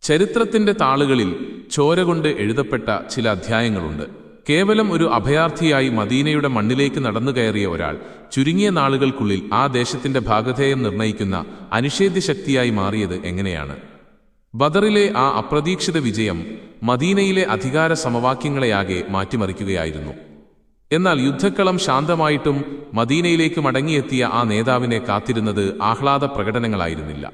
ചരിത്രത്തിന്റെ താളുകളിൽ ചോര കൊണ്ട് എഴുതപ്പെട്ട ചില അധ്യായങ്ങളുണ്ട്. കേവലം ഒരു അഭയാർത്ഥിയായി മദീനയുടെ മണ്ണിലേക്ക് നടന്നു കയറിയ ഒരാൾ ചുരുങ്ങിയ നാളുകൾക്കുള്ളിൽ ആ ദേശത്തിന്റെ ഭാഗധേയം നിർണയിക്കുന്ന അനിഷേധ്യ ശക്തിയായി മാറിയത് എങ്ങനെയാണ്? ബദറിലെ ആ അപ്രതീക്ഷിത വിജയം മദീനയിലെ അധികാര സമവാക്യങ്ങളെയാകെ മാറ്റിമറിക്കുകയായിരുന്നു. എന്നാൽ യുദ്ധക്കളം ശാന്തമായിട്ടും മദീനയിലേക്ക് മടങ്ങിയെത്തിയ ആ നേതാവിനെ കാത്തിരുന്നത് ആഹ്ലാദ പ്രകടനങ്ങളായിരുന്നില്ല.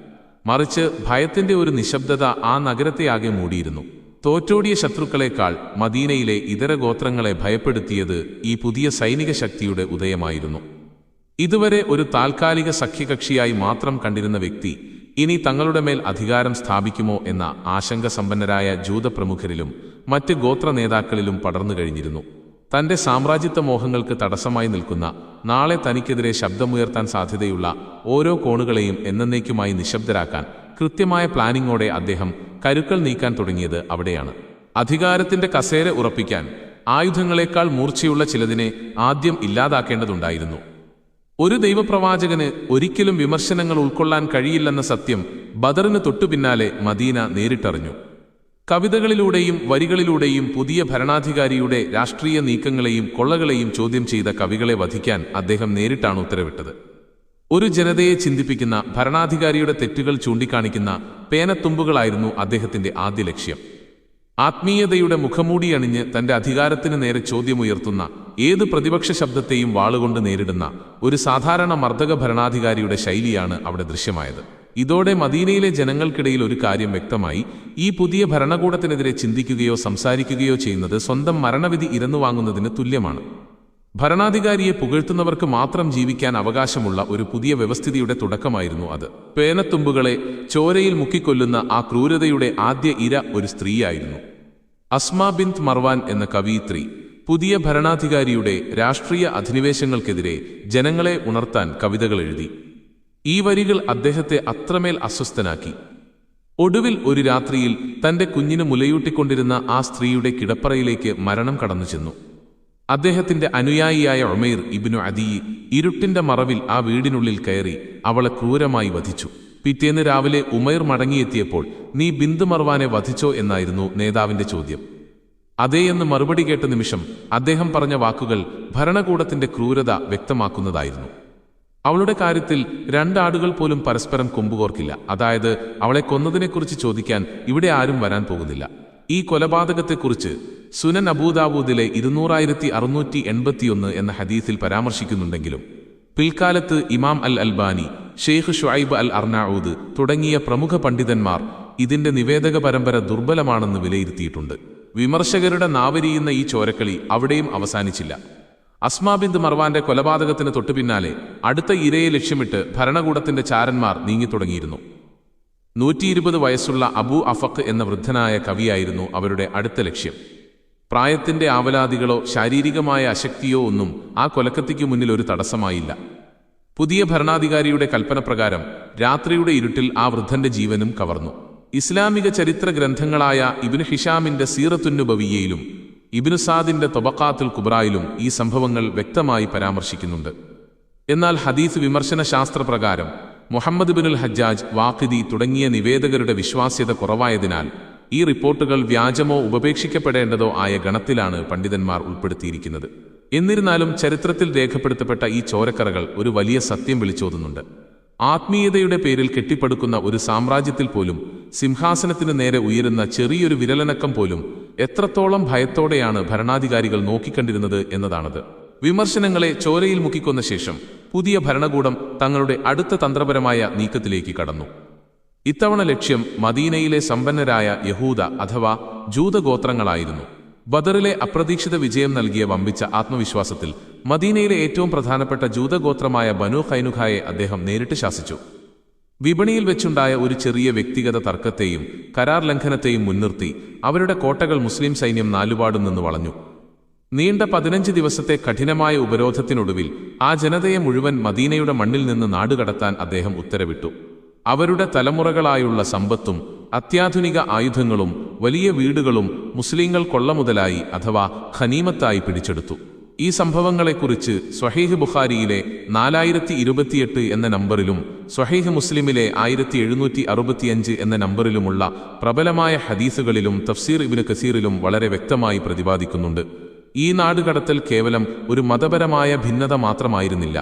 മറിച്ച് ഭയത്തിന്റെ ഒരു നിശബ്ദത ആ നഗരത്തെയാകെ മൂടിയിരുന്നു. തോറ്റോടിയ ശത്രുക്കളെക്കാൾ മദീനയിലെ ഇതര ഗോത്രങ്ങളെ ഭയപ്പെടുത്തിയത് ഈ പുതിയ സൈനിക ശക്തിയുടെ ഉദയമായിരുന്നു. ഇതുവരെ ഒരു താൽക്കാലിക സഖ്യകക്ഷിയായി മാത്രം കണ്ടിരുന്ന വ്യക്തി ഇനി തങ്ങളുടെ മേൽ അധികാരം സ്ഥാപിക്കുമോ എന്ന ആശങ്ക സമ്പന്നരായ ജൂത പ്രമുഖരിലും മറ്റ് ഗോത്ര നേതാക്കളിലും പടർന്നു കഴിഞ്ഞിരുന്നു. തന്റെ സാമ്രാജ്യത്വ മോഹങ്ങൾക്ക് തടസ്സമായി നിൽക്കുന്ന, നാളെ തനിക്കെതിരെ ശബ്ദമുയർത്താൻ സാധ്യതയുള്ള ഓരോ കോണുകളെയും എന്നേക്കുമായി നിശബ്ദരാക്കാൻ കൃത്യമായ പ്ലാനിങ്ങോടെ അദ്ദേഹം കരുക്കൾ നീക്കാൻ തുടങ്ങിയത് അവിടെയാണ്. അധികാരത്തിന്റെ കസേര ഉറപ്പിക്കാൻ ആയുധങ്ങളെക്കാൾ മൂർച്ചയുള്ള ചിലതിനെ ആദ്യം ഇല്ലാതാക്കേണ്ടതുണ്ടായിരുന്നു. ഒരു ദൈവപ്രവാചകന് ഒരിക്കലും വിമർശനങ്ങൾ ഉൾക്കൊള്ളാൻ കഴിയില്ലെന്ന സത്യം ബദറിന് തൊട്ടുപിന്നാലെ മദീന നേരിട്ടറിഞ്ഞു. കവിതകളിലൂടെയും വരികളിലൂടെയും പുതിയ ഭരണാധികാരിയുടെ രാഷ്ട്രീയ നീക്കങ്ങളെയും കൊള്ളകളെയും ചോദ്യം ചെയ്ത കവികളെ വധിക്കാൻ അദ്ദേഹം നേരിട്ടാണ് ഉത്തരവിട്ടത്. ഒരു ജനതയെ ചിന്തിപ്പിക്കുന്ന, ഭരണാധികാരിയുടെ തെറ്റുകൾ ചൂണ്ടിക്കാണിക്കുന്ന പേനത്തുമ്പുകളായിരുന്നു അദ്ദേഹത്തിന്റെ ആദ്യ ലക്ഷ്യം. ആത്മീയതയുടെ മുഖംമൂടിയണിഞ്ഞ് തന്റെ അധികാരത്തിന് നേരെ ചോദ്യമുയർത്തുന്ന ഏത് പ്രതിപക്ഷ ശബ്ദത്തെയും വാളുകൊണ്ട് നേരിടുന്ന ഒരു സാധാരണ മർദ്ദക ഭരണാധികാരിയുടെ ശൈലിയാണ് അവിടെ ദൃശ്യമായത്. ഇതോടെ മദീനയിലെ ജനങ്ങൾക്കിടയിൽ ഒരു കാര്യം വ്യക്തമായി: ഈ പുതിയ ഭരണകൂടത്തിനെതിരെ ചിന്തിക്കുകയോ സംസാരിക്കുകയോ ചെയ്യുന്നത് സ്വന്തം മരണവിധി ഇരന്നുവാങ്ങുന്നതിന് തുല്യമാണ്. ഭരണാധികാരിയെ പുകഴ്ത്തുന്നവർക്ക് മാത്രം ജീവിക്കാൻ അവകാശമുള്ള ഒരു പുതിയ വ്യവസ്ഥിതിയുടെ തുടക്കമായിരുന്നു അത്. പേനത്തുമ്പുകളെ ചോരയിൽ മുക്കിക്കൊല്ലുന്ന ആ ക്രൂരതയുടെ ആദ്യ ഇര ഒരു സ്ത്രീയായിരുന്നു. അസ്മാ ബിൻത് മർവാൻ എന്ന കവയിത്രി പുതിയ ഭരണാധികാരിയുടെ രാഷ്ട്രീയ അധിനിവേശങ്ങൾക്കെതിരെ ജനങ്ങളെ ഉണർത്താൻ കവിതകൾ എഴുതി. ഈ വരികൾ അദ്ദേഹത്തെ അത്രമേൽ അസ്വസ്ഥനാക്കി. ഒടുവിൽ ഒരു രാത്രിയിൽ തന്റെ കുഞ്ഞിന് മുലയൂട്ടിക്കൊണ്ടിരുന്ന ആ സ്ത്രീയുടെ കിടപ്പറയിലേക്ക് മരണം കടന്നു ചെന്നു. അദ്ദേഹത്തിന്റെ അനുയായിയായ ഉമൈർ ഇബ്നു അദി ഇരുട്ടിന്റെ മറവിൽ ആ വീടിനുള്ളിൽ കയറി അവളെ ക്രൂരമായി വധിച്ചു. പിറ്റേന്ന് രാവിലെ ഉമൈർ മടങ്ങിയെത്തിയപ്പോൾ, "നീ ബിന്ത് മർവാനെ വധിച്ചോ?" എന്നായിരുന്നു നേതാവിന്റെ ചോദ്യം. അതേയെന്ന് മറുപടി കേട്ട നിമിഷം അദ്ദേഹം പറഞ്ഞ വാക്കുകൾ ഭരണകൂടത്തിന്റെ ക്രൂരത വ്യക്തമാക്കുന്നതായിരുന്നു. അവളുടെ കാര്യത്തിൽ രണ്ടാടുകൾ പോലും പരസ്പരം കൊമ്പുകോർക്കില്ല. അതായത്, അവളെ കൊന്നതിനെക്കുറിച്ച് ചോദിക്കാൻ ഇവിടെ ആരും വരാൻ പോകുന്നില്ല. ഈ കൊലപാതകത്തെക്കുറിച്ച് സുനൻ അബൂദാവൂദിലെ 2681 എന്ന ഹദീസിൽ പരാമർശിക്കുന്നുണ്ടെങ്കിലും പിൽക്കാലത്ത് ഇമാം അൽ അൽബാനി, ഷെയ്ഖ് ഷുഐബ് അൽ അർനാഊദ് തുടങ്ങിയ പ്രമുഖ പണ്ഡിതന്മാർ ഇതിന്റെ നിവേദക പരമ്പര ദുർബലമാണെന്ന് വിലയിരുത്തിയിട്ടുണ്ട്. വിമർശകരുടെ നാവരിയുന്ന ഈ ചോരക്കളി അവിടെയും അവസാനിച്ചില്ല. അസ്മാ ബിന്ത് മർവാന്റെ കൊലപാതകത്തിന് തൊട്ടുപിന്നാലെ അടുത്ത ഇരയെ ലക്ഷ്യമിട്ട് ഭരണകൂടത്തിന്റെ ചാരന്മാർ നീങ്ങിത്തുടങ്ങിയിരുന്നു. 120 വയസ്സുള്ള അബൂ അഫഖ് എന്ന വൃദ്ധനായ കവിയായിരുന്നു അവരുടെ അടുത്ത ലക്ഷ്യം. പ്രായത്തിന്റെ ആവലാതികളോ ശാരീരികമായ അശക്തിയോ ഒന്നും ആ കൊലക്കത്തിക്കു മുന്നിൽ ഒരു തടസ്സമായില്ല. പുതിയ ഭരണാധികാരിയുടെ കൽപ്പനപ്രകാരം രാത്രിയുടെ ഇരുട്ടിൽ ആ വൃദ്ധന്റെ ജീവനും കവർന്നു. ഇസ്ലാമിക ചരിത്ര ഗ്രന്ഥങ്ങളായ ഇബ്നു ഹിഷാമിന്റെ സീറത്തുന്നുബവിയയിലും ഇബ്നു സാദിന്റെ തൊബഖാത്തുൽ കുബ്രായിലും ഈ സംഭവങ്ങൾ വ്യക്തമായി പരാമർശിക്കുന്നുണ്ട്. എന്നാൽ ഹദീസ് വിമർശന ശാസ്ത്രപ്രകാരം മുഹമ്മദ് ബിനുൽ ഹജ്ജാജ്, വാഖിദി തുടങ്ങിയ നിവേദകരുടെ വിശ്വാസ്യത കുറവായതിനാൽ ഈ റിപ്പോർട്ടുകൾ വ്യാജമോ ഉപേക്ഷിക്കപ്പെടേണ്ടതോ ആയ ഗണത്തിലാണ് പണ്ഡിതന്മാർ ഉൾപ്പെടുത്തിയിരിക്കുന്നത്. എന്നിരുന്നാലും ചരിത്രത്തിൽ രേഖപ്പെടുത്തപ്പെട്ട ഈ ചോരക്കറകൾ ഒരു വലിയ സത്യം വിളിച്ചോതുന്നുണ്ട്. ആത്മീയതയുടെ പേരിൽ കെട്ടിപ്പടുക്കുന്ന ഒരു സാമ്രാജ്യത്തിൽ പോലും സിംഹാസനത്തിന് നേരെ ഉയരുന്ന ചെറിയൊരു വിരലനക്കം പോലും എത്രത്തോളം ഭയത്തോടെയാണ് ഭരണാധികാരികൾ നോക്കിക്കണ്ടിരുന്നത് എന്നതാണത്. വിമർശനങ്ങളെ ചോരയിൽ മുക്കിക്കൊന്ന ശേഷം പുതിയ ഭരണകൂടം തങ്ങളുടെ അടുത്ത തന്ത്രപരമായ നീക്കത്തിലേക്ക് കടന്നു. ഇത്തവണ ലക്ഷ്യം മദീനയിലെ സമ്പന്നരായ യഹൂദ അഥവാ ജൂതഗോത്രങ്ങളായിരുന്നു. ബദറിലെ അപ്രതീക്ഷിത വിജയം നൽകിയ വമ്പിച്ച ആത്മവിശ്വാസത്തിൽ മദീനയിലെ ഏറ്റവും പ്രധാനപ്പെട്ട ജൂതഗോത്രമായ ബനു ഖൈനുഖായെ അദ്ദേഹം നേരിട്ട് ശാസിച്ചു. വിപണിയിൽ വെച്ചുണ്ടായ ഒരു ചെറിയ വ്യക്തിഗത തർക്കത്തെയും കരാർ ലംഘനത്തെയും മുൻനിർത്തി അവരുടെ കോട്ടകൾ മുസ്ലിം സൈന്യം നാലുപാടും നിന്ന് വളഞ്ഞു. നീണ്ട 15 ദിവസത്തെ കഠിനമായ ഉപരോധത്തിനൊടുവിൽ ആ ജനതയെ മുഴുവൻ മദീനയുടെ മണ്ണിൽ നിന്ന് നാടുകടത്താൻ അദ്ദേഹം ഉത്തരവിട്ടു. അവരുടെ തലമുറകളായുള്ള സമ്പത്തും അത്യാധുനിക ആയുധങ്ങളും വലിയ വീടുകളും മുസ്ലിങ്ങൾ കൊള്ളമുതലായി അഥവാ ഖനീമത്തായി പിടിച്ചെടുത്തു. ഈ സംഭവങ്ങളെക്കുറിച്ച് സ്വഹീഹ് ബുഖാരിയിലെ 4028 എന്ന നമ്പറിലും സ്വഹീഹ് മുസ്ലിമിലെ 1765 എന്ന നമ്പറിലുമുള്ള പ്രബലമായ ഹദീസുകളിലും തഫ്സീർ ഇബ്നു കസീറിലും വളരെ വ്യക്തമായി പ്രതിപാദിക്കുന്നുണ്ട്. ഈ നാടുകടത്തൽ കേവലം ഒരു മതപരമായ ഭിന്നത മാത്രമായിരുന്നില്ല.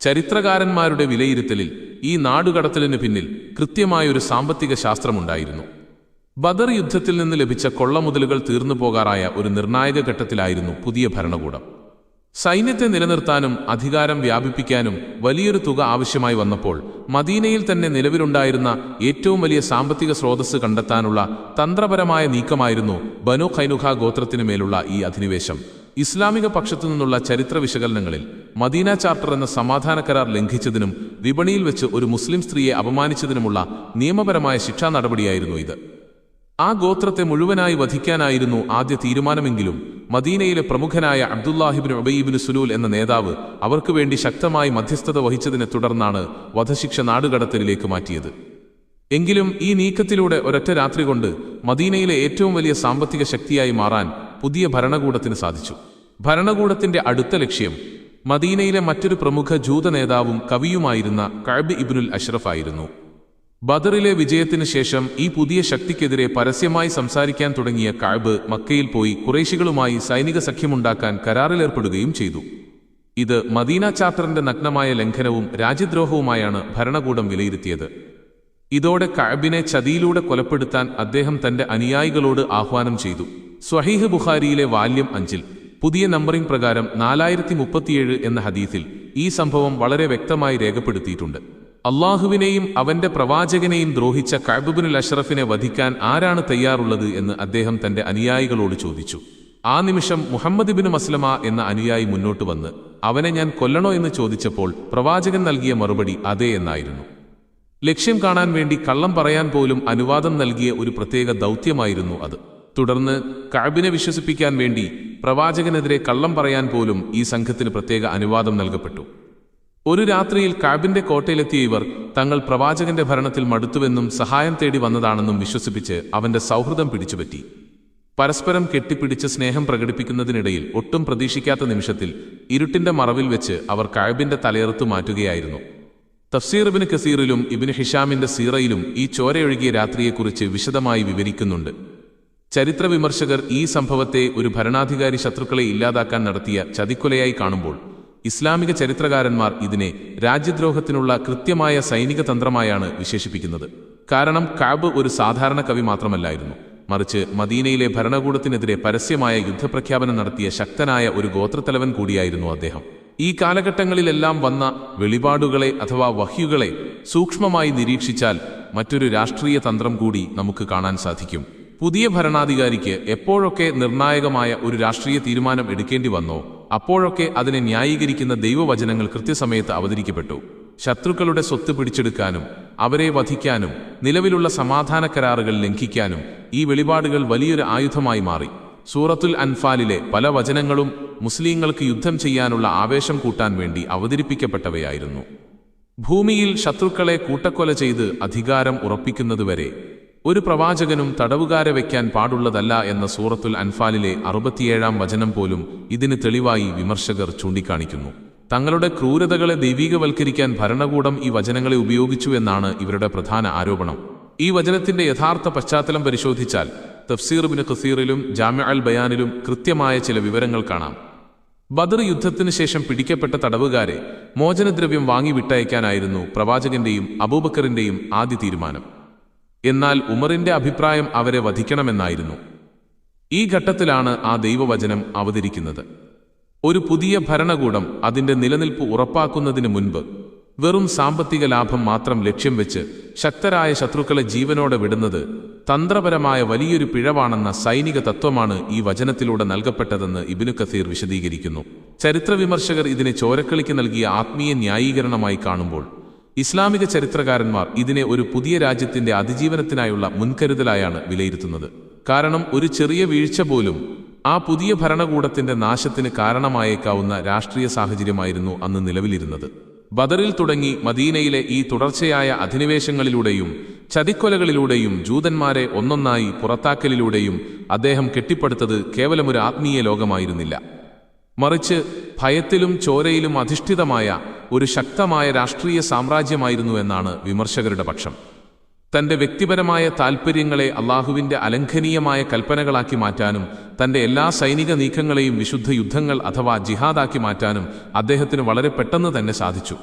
ചരിത്രകാരന്മാരുടെ വിലയിരുത്തലിൽ ഈ നാടുകടത്തലിന് പിന്നിൽ കൃത്യമായൊരു സാമ്പത്തിക ശാസ്ത്രമുണ്ടായിരുന്നു. ബദർ യുദ്ധത്തിൽ നിന്ന് ലഭിച്ച കൊള്ളമുതലുകൾ തീർന്നു പോകാറായ ഒരു നിർണായക ഘട്ടത്തിലായിരുന്നു പുതിയ ഭരണകൂടം. സൈന്യത്തെ നിലനിർത്താനും അധികാരം വ്യാപിപ്പിക്കാനും വലിയൊരു തുക ആവശ്യമായി വന്നപ്പോൾ മദീനയിൽ തന്നെ നിലവിലുണ്ടായിരുന്ന ഏറ്റവും വലിയ സാമ്പത്തിക സ്രോതസ്സ് കണ്ടെത്താനുള്ള തന്ത്രപരമായ നീക്കമായിരുന്നു ബനു ഖൈനുഖ ഗോത്രത്തിനു മേലുള്ള ഈ അധിനിവേശം. ഇസ്ലാമിക പക്ഷത്തു നിന്നുള്ള ചരിത്ര വിശകലനങ്ങളിൽ മദീന ചാർട്ടർ എന്ന സമാധാന കരാർ ലംഘിച്ചതിനും വിപണിയിൽ വെച്ച് ഒരു മുസ്ലിം സ്ത്രീയെ അപമാനിച്ചതിനുമുള്ള നിയമപരമായ ശിക്ഷാ നടപടിയായിരുന്നു ഇത്. ആ ഗോത്രത്തെ മുഴുവനായി വധിക്കാനായിരുന്നു ആദ്യ തീരുമാനമെങ്കിലും മദീനയിലെ പ്രമുഖനായ അബ്ദുല്ലാഹിബ്നു ഉബയ്യിബ്നു സുലൂൽ എന്ന നേതാവ് അവർക്ക് വേണ്ടി ശക്തമായി മധ്യസ്ഥത വഹിച്ചതിനെ തുടർന്നാണ് വധശിക്ഷ നാടുകടത്തലിലേക്ക് മാറ്റിയത്. എങ്കിലും ഈ നീക്കത്തിലൂടെ ഒരൊറ്റ രാത്രി കൊണ്ട് മദീനയിലെ ഏറ്റവും വലിയ സാമ്പത്തിക ശക്തിയായി മാറാൻ പുതിയ ഭരണകൂടത്തിന് സാധിച്ചു. ഭരണകൂടത്തിന്റെ അടുത്ത ലക്ഷ്യം മദീനയിലെ മറ്റൊരു പ്രമുഖ ജൂത നേതാവും കവിയുമായിരുന്ന കഅബ് ഇബ്നുൽ അഷ്റഫ് ആയിരുന്നു. ബദറിലെ വിജയത്തിന് ശേഷം ഈ പുതിയ ശക്തിക്കെതിരെ പരസ്യമായി സംസാരിക്കാൻ തുടങ്ങിയ കഅബ് മക്കയിൽ പോയി ഖുറൈശികളുമായി സൈനിക സഖ്യമുണ്ടാക്കാൻ കരാറിലേർപ്പെടുകയും ചെയ്തു. ഇത് മദീന ചാർട്ടറിന്റെ നഗ്നമായ ലംഘനവും രാജ്യദ്രോഹവുമായാണ് ഭരണകൂടം വിലയിരുത്തിയത്. ഇതോടെ കഅബിനെ ചതിയിലൂടെ കൊലപ്പെടുത്താൻ അദ്ദേഹം തന്റെ അനുയായികളോട് ആഹ്വാനം ചെയ്തു. സ്വഹീഹ് ബുഖാരിയിലെ വാല്യം 5 പുതിയ നമ്പറിംഗ് പ്രകാരം 4037 എന്ന ഹദീസിൽ ഈ സംഭവം വളരെ വ്യക്തമായി രേഖപ്പെടുത്തിയിട്ടുണ്ട്. അള്ളാഹുവിനെയും അവന്റെ പ്രവാചകനെയും ദ്രോഹിച്ച കഅബ് ഇബ്നുൽ അഷ്റഫിനെ വധിക്കാൻ ആരാണ് തയ്യാറുള്ളത് എന്ന് അദ്ദേഹം തന്റെ അനുയായികളോട് ചോദിച്ചു. ആ നിമിഷം മുഹമ്മദ് ഇബ്നു മസ്ലമ എന്ന അനുയായി മുന്നോട്ട് വന്ന് അവനെ ഞാൻ കൊല്ലണോ എന്ന് ചോദിച്ചപ്പോൾ പ്രവാചകൻ നൽകിയ മറുപടി അതെ എന്നായിരുന്നു. ലക്ഷ്യം കാണാൻ വേണ്ടി കള്ളം പറയാൻ പോലും അനുവാദം നൽകിയ ഒരു പ്രത്യേക ദൗത്യമായിരുന്നു അത്. തുടർന്ന് കഅബിനെ വിശ്വസിപ്പിക്കാൻ വേണ്ടി പ്രവാചകനെതിരെ കള്ളം പറയാൻ പോലും ഈ സംഘത്തിന് പ്രത്യേക അനുവാദം നൽകപ്പെട്ടു. ഒരു രാത്രിയിൽ കഅബിന്റെ കോട്ടയിലെത്തിയ ഇവർ തങ്ങൾ പ്രവാചകന്റെ ഭരണത്തിൽ മടുത്തുവെന്നും സഹായം തേടി വന്നതാണെന്നും വിശ്വസിപ്പിച്ച് അവന്റെ സൗഹൃദം പിടിച്ചുപറ്റി. പരസ്പരം കെട്ടിപ്പിടിച്ച് സ്നേഹം പ്രകടിപ്പിക്കുന്നതിനിടയിൽ ഒട്ടും പ്രതീക്ഷിക്കാത്ത നിമിഷത്തിൽ ഇരുട്ടിന്റെ മറവിൽ വെച്ച് അവർ കഅബിന്റെ തലയെറുത്തു മാറ്റുകയായിരുന്നു. തഫ്സീർ ഇബ്നു കസീറിലും ഇബ്നു ഹിഷാമിന്റെ സീറയിലും ഈ ചോരയൊഴുകിയ രാത്രിയെക്കുറിച്ച് വിശദമായി വിവരിക്കുന്നുണ്ട്. ചരിത്ര വിമർശകർ ഈ സംഭവത്തെ ഒരു ഭരണാധികാരി ശത്രുക്കളെ ഇല്ലാതാക്കാൻ നടത്തിയ ചതിക്കൊലയായി കാണുമ്പോൾ ഇസ്ലാമിക ചരിത്രകാരന്മാർ ഇതിനെ രാജ്യദ്രോഹത്തിനുള്ള കൃത്യമായ സൈനിക തന്ത്രമായാണ് വിശേഷിപ്പിക്കുന്നത്. കാരണം കഅബ് ഒരു സാധാരണ കവി മാത്രമല്ലായിരുന്നു, മറിച്ച് മദീനയിലെ ഭരണകൂടത്തിനെതിരെ പരസ്യമായ യുദ്ധപ്രഖ്യാപനം നടത്തിയ ശക്തനായ ഒരു ഗോത്രത്തലവൻ കൂടിയായിരുന്നു അദ്ദേഹം. ഈ കാലഘട്ടങ്ങളിലെല്ലാം വന്ന വെളിപാടുകളെ അഥവാ വഹ്യുകളെ സൂക്ഷ്മമായി നിരീക്ഷിച്ചാൽ മറ്റൊരു രാഷ്ട്രീയ തന്ത്രം കൂടി നമുക്ക് കാണാൻ സാധിക്കും. പുതിയ ഭരണാധികാരിക്ക് എപ്പോഴൊക്കെ നിർണായകമായ ഒരു രാഷ്ട്രീയ തീരുമാനം എടുക്കേണ്ടി വന്നോ അപ്പോഴൊക്കെ അതിനെ ന്യായീകരിക്കുന്ന ദൈവവചനങ്ങൾ കൃത്യസമയത്ത് അവതരിക്കപ്പെട്ടു. ശത്രുക്കളുടെ സ്വത്ത് പിടിച്ചെടുക്കാനും അവരെ വധിക്കാനും നിലവിലുള്ള സമാധാന കരാറുകൾ ലംഘിക്കാനും ഈ വെളിപാടുകൾ വലിയൊരു ആയുധമായി മാറി. സൂറത്തുൽ അൻഫാലിലെ പല വചനങ്ങളും മുസ്ലിങ്ങൾക്ക് യുദ്ധം ചെയ്യാനുള്ള ആവേശം കൂട്ടാൻ വേണ്ടി അവതരിപ്പിക്കപ്പെട്ടവയായിരുന്നു. ഭൂമിയിൽ ശത്രുക്കളെ കൂട്ടക്കൊല ചെയ്ത് അധികാരം ഉറപ്പിക്കുന്നതുവരെ ഒരു പ്രവാചകനും തടവുകാരെ വയ്ക്കാൻ പാടുള്ളതല്ല എന്ന സൂറത്തുൽ അൻഫാലിലെ 67-ാം വചനം പോലും ഇതിന് തെളിവായി വിമർശകർ ചൂണ്ടിക്കാണിക്കുന്നു. തങ്ങളുടെ ക്രൂരതകളെ ദൈവീകവൽക്കരിക്കാൻ ഭരണകൂടം ഈ വചനങ്ങളെ ഉപയോഗിച്ചു എന്നാണ് ഇവരുടെ പ്രധാന ആരോപണം. ഈ വചനത്തിന്റെ യഥാർത്ഥ പശ്ചാത്തലം പരിശോധിച്ചാൽ തഫ്സീർ ഇബ്നു കസീറിലും ജാമിഉ അൽ ബയാനിലും കൃത്യമായ ചില വിവരങ്ങൾ കാണാം. ബദർ യുദ്ധത്തിനു ശേഷം പിടിക്കപ്പെട്ട തടവുകാരെ മോചനദ്രവ്യം വാങ്ങി വിട്ടയക്കാനായിരുന്നു പ്രവാചകന്റെയും അബൂബക്കറിന്റെയും ആദ്യ തീരുമാനം. എന്നാൽ ഉമറിന്റെ അഭിപ്രായം അവരെ വധിക്കണമെന്നായിരുന്നു. ഈ ഘട്ടത്തിലാണ് ആ ദൈവവചനം അവതരിക്കുന്നത്. ഒരു പുതിയ ഭരണകൂടം അതിന്റെ നിലനിൽപ്പ് ഉറപ്പാക്കുന്നതിന് മുൻപ് വെറും സാമ്പത്തിക ലാഭം മാത്രം ലക്ഷ്യം വെച്ച് ശക്തരായ ശത്രുക്കളെ ജീവനോടെ വിടുന്നത് തന്ത്രപരമായ വലിയൊരു പിഴവാണെന്ന സൈനിക തത്വമാണ് ഈ വചനത്തിലൂടെ നൽകപ്പെട്ടതെന്ന് ഇബ്നു കസീർ വിശദീകരിക്കുന്നു. ചരിത്ര വിമർശകർ ഇതിനെ ചോരക്കളിക്ക് നൽകിയ ആത്മീയ ന്യായീകരണമായി കാണുമ്പോൾ ഇസ്ലാമിക ചരിത്രകാരന്മാർ ഇതിനെ ഒരു പുതിയ രാജ്യത്തിന്റെ അതിജീവനത്തിനായുള്ള മുൻകരുതലായാണ് വിലയിരുത്തുന്നത്. കാരണം ഒരു ചെറിയ വീഴ്ച പോലും ആ പുതിയ ഭരണകൂടത്തിന്റെ നാശത്തിന് കാരണമായേക്കാവുന്ന രാഷ്ട്രീയ സാഹചര്യമായിരുന്നു അന്ന് നിലവിലിരുന്നത്. ബദറിൽ തുടങ്ങി മദീനയിലെ ഈ തുടർച്ചയായ അധിനിവേശങ്ങളിലൂടെയും ചതിക്കൊലകളിലൂടെയും ജൂതന്മാരെ ഒന്നൊന്നായി പുറത്താക്കലിലൂടെയും അദ്ദേഹം കെട്ടിപ്പടുത്തത് കേവലമൊരു ആത്മീയ ലോകമായിരുന്നില്ല. മറിച്ച് ഭയത്തിലും ചോരയിലും അധിഷ്ഠിതമായ ഒരു ശക്തമായ രാഷ്ട്രീയ സാമ്രാജ്യമായിരുന്നു എന്നാണ് വിമർശകരുടെ പക്ഷം. തന്റെ വ്യക്തിപരമായ താൽപ്പര്യങ്ങളെ അള്ളാഹുവിന്റെ അലംഘനീയമായ കൽപ്പനകളാക്കി മാറ്റാനും തന്റെ എല്ലാ സൈനിക നീക്കങ്ങളെയും വിശുദ്ധ യുദ്ധങ്ങൾ അഥവാ ജിഹാദാക്കി മാറ്റാനും അദ്ദേഹത്തിന് വളരെ പെട്ടെന്ന് തന്നെ സാധിച്ചു.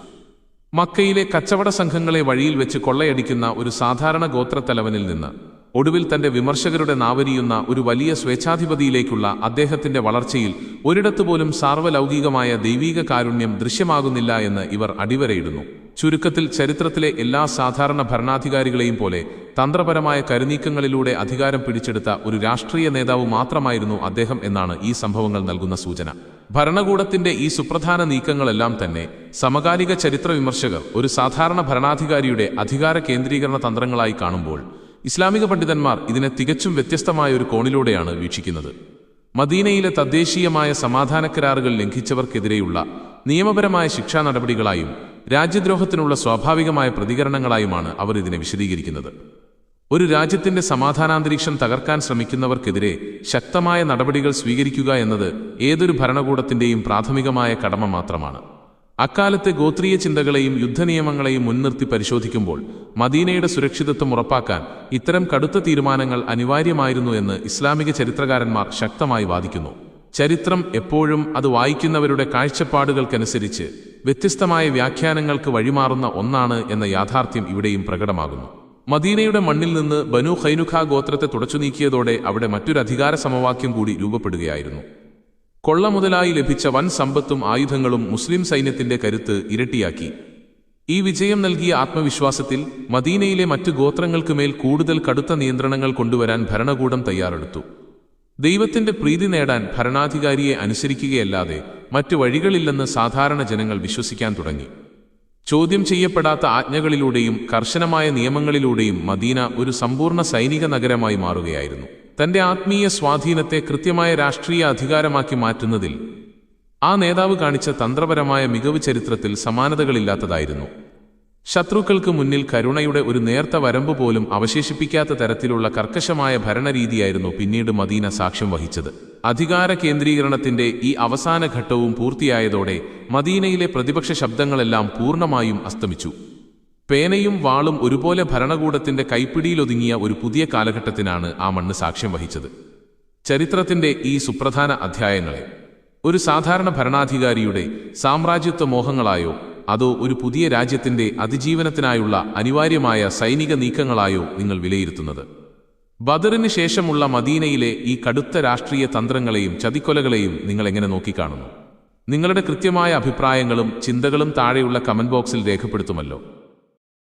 മക്കയിലെ കച്ചവട സംഘങ്ങളെ വഴിയിൽ വെച്ച് കൊള്ളയടിക്കുന്ന ഒരു സാധാരണ ഗോത്രത്തലവനിൽ നിന്ന് ഒടുവിൽ തന്റെ വിമർശകരുടെ നാവരിയുന്ന ഒരു വലിയ സ്വേച്ഛാധിപതിയിലേക്കുള്ള അദ്ദേഹത്തിന്റെ വളർച്ചയിൽ ഒരിടത്തുപോലും സാർവലൗകികമായ ദൈവീക കാരുണ്യം ദൃശ്യമാകുന്നില്ല എന്ന് ഇവർ അടിവരയിടുന്നു. ചുരുക്കത്തിൽ ചരിത്രത്തിലെ എല്ലാ സാധാരണ ഭരണാധികാരികളെയും പോലെ തന്ത്രപരമായ കരുനീക്കങ്ങളിലൂടെ അധികാരം പിടിച്ചെടുത്ത ഒരു രാഷ്ട്രീയ നേതാവ് മാത്രമായിരുന്നു അദ്ദേഹം എന്നാണ് ഈ സംഭവങ്ങൾ നൽകുന്ന സൂചന. ഭരണകൂടത്തിന്റെ ഈ സുപ്രധാന നീക്കങ്ങളെല്ലാം തന്നെ സമകാലിക ചരിത്ര വിമർശകർ ഒരു സാധാരണ ഭരണാധികാരിയുടെ അധികാര കേന്ദ്രീകരണ തന്ത്രങ്ങളായി കാണുമ്പോൾ ഇസ്ലാമിക പണ്ഡിതന്മാർ ഇതിനെ തികച്ചും വ്യത്യസ്തമായ ഒരു കോണിലൂടെയാണ് വീക്ഷിക്കുന്നത്. മദീനയിലെ തദ്ദേശീയമായ സമാധാന കരാറുകൾ ലംഘിച്ചവർക്കെതിരെയുള്ള നിയമപരമായ ശിക്ഷാ നടപടികളായും രാജ്യദ്രോഹത്തിനുള്ള സ്വാഭാവികമായ പ്രതികരണങ്ങളായുമാണ് അവർ ഇതിനെ വിശദീകരിക്കുന്നത്. ഒരു രാജ്യത്തിന്റെ സമാധാനാന്തരീക്ഷം തകർക്കാൻ ശ്രമിക്കുന്നവർക്കെതിരെ ശക്തമായ നടപടികൾ സ്വീകരിക്കുക എന്നത് ഏതൊരു ഭരണകൂടത്തിന്റെയും പ്രാഥമികമായ കടമ മാത്രമാണ്. അക്കാലത്തെ ഗോത്രീയ ചിന്തകളെയും യുദ്ധനിയമങ്ങളെയും മുൻനിർത്തി പരിശോധിക്കുമ്പോൾ മദീനയുടെ സുരക്ഷിതത്വം ഉറപ്പാക്കാൻ ഇത്തരം കടുത്ത തീരുമാനങ്ങൾ അനിവാര്യമായിരുന്നു എന്ന് ഇസ്ലാമിക ചരിത്രകാരന്മാർ ശക്തമായി വാദിക്കുന്നു. ചരിത്രം എപ്പോഴും അത് വായിക്കുന്നവരുടെ കാഴ്ചപ്പാടുകൾക്കനുസരിച്ച് വ്യത്യസ്തമായ വ്യാഖ്യാനങ്ങൾക്ക് വഴിമാറുന്ന ഒന്നാണ് എന്ന യാഥാർത്ഥ്യം ഇവിടെയും പ്രകടമാകുന്നു. മദീനയുടെ മണ്ണിൽ നിന്ന് ബനു ഖൈനുഖ ഗോത്രത്തെ തുടച്ചു നീക്കിയതോടെ അവിടെ മറ്റൊരു അധികാര സമവാക്യം കൂടി രൂപപ്പെടുകയായിരുന്നു. കൊള്ള മുതലായി ലഭിച്ച വൻ സമ്പത്തും ആയുധങ്ങളും മുസ്ലിം സൈന്യത്തിന്റെ കരുത്ത് ഇരട്ടിയാക്കി. ഈ വിജയം നൽകിയ ആത്മവിശ്വാസത്തിൽ മദീനയിലെ മറ്റു ഗോത്രങ്ങൾക്കുമേൽ കൂടുതൽ കടുത്ത നിയന്ത്രണങ്ങൾ കൊണ്ടുവരാൻ ഭരണകൂടം തയ്യാറെടുത്തു. ദൈവത്തിന്റെ പ്രീതി നേടാൻ ഭരണാധികാരിയെ അനുസരിക്കുകയല്ലാതെ മറ്റു വഴികളില്ലെന്ന് സാധാരണ ജനങ്ങൾ വിശ്വസിക്കാൻ തുടങ്ങി. ചോദ്യം ചെയ്യപ്പെടാത്ത ആജ്ഞകളിലൂടെയും കർശനമായ നിയമങ്ങളിലൂടെയും മദീന ഒരു സമ്പൂർണ്ണ സൈനിക നഗരമായി മാറുകയായിരുന്നു. തന്റെ ആത്മീയ സ്വാധീനത്തെ കൃത്യമായ രാഷ്ട്രീയ അധികാരമാക്കി മാറ്റുന്നതിൽ ആ നേതാവ് കാണിച്ച തന്ത്രപരമായ മികവ് ചരിത്രത്തിൽ സമാനതകളില്ലാത്തതായിരുന്നു. ശത്രുക്കൾക്ക് മുന്നിൽ കരുണയുടെ ഒരു നേർത്ത വരമ്പ് പോലും അവശേഷിപ്പിക്കാത്ത തരത്തിലുള്ള കർക്കശമായ ഭരണരീതിയായിരുന്നു പിന്നീട് മദീന സാക്ഷ്യം വഹിച്ചത്. അധികാര കേന്ദ്രീകരണത്തിന്റെ ഈ അവസാന ഘട്ടവും പൂർത്തിയായതോടെ മദീനയിലെ പ്രതിപക്ഷ ശബ്ദങ്ങളെല്ലാം പൂർണ്ണമായും അസ്തമിച്ചു. പേനയും വാളും ഒരുപോലെ ഭരണകൂടത്തിന്റെ കൈപ്പിടിയിലൊതുങ്ങിയ ഒരു പുതിയ കാലഘട്ടത്തിനാണ് ആ മണ്ണ് സാക്ഷ്യം വഹിച്ചത്. ചരിത്രത്തിന്റെ ഈ സുപ്രധാന അധ്യായങ്ങളെ ഒരു സാധാരണ ഭരണാധികാരിയുടെ സാമ്രാജ്യത്വ മോഹങ്ങളായോ അതോ ഒരു പുതിയ രാജ്യത്തിന്റെ അതിജീവനത്തിനായുള്ള അനിവാര്യമായ സൈനിക നീക്കങ്ങളായോ നിങ്ങൾ വിലയിരുത്തുന്നത്? ബദറിന് ശേഷമുള്ള മദീനയിലെ ഈ കടുത്ത രാഷ്ട്രീയ തന്ത്രങ്ങളെയും ചതിക്കൊലകളെയും നിങ്ങൾ എങ്ങനെ നോക്കിക്കാണുന്നു? നിങ്ങളുടെ കൃത്യമായ അഭിപ്രായങ്ങളും ചിന്തകളും താഴെയുള്ള കമന്റ് ബോക്സിൽ രേഖപ്പെടുത്തുമല്ലോ.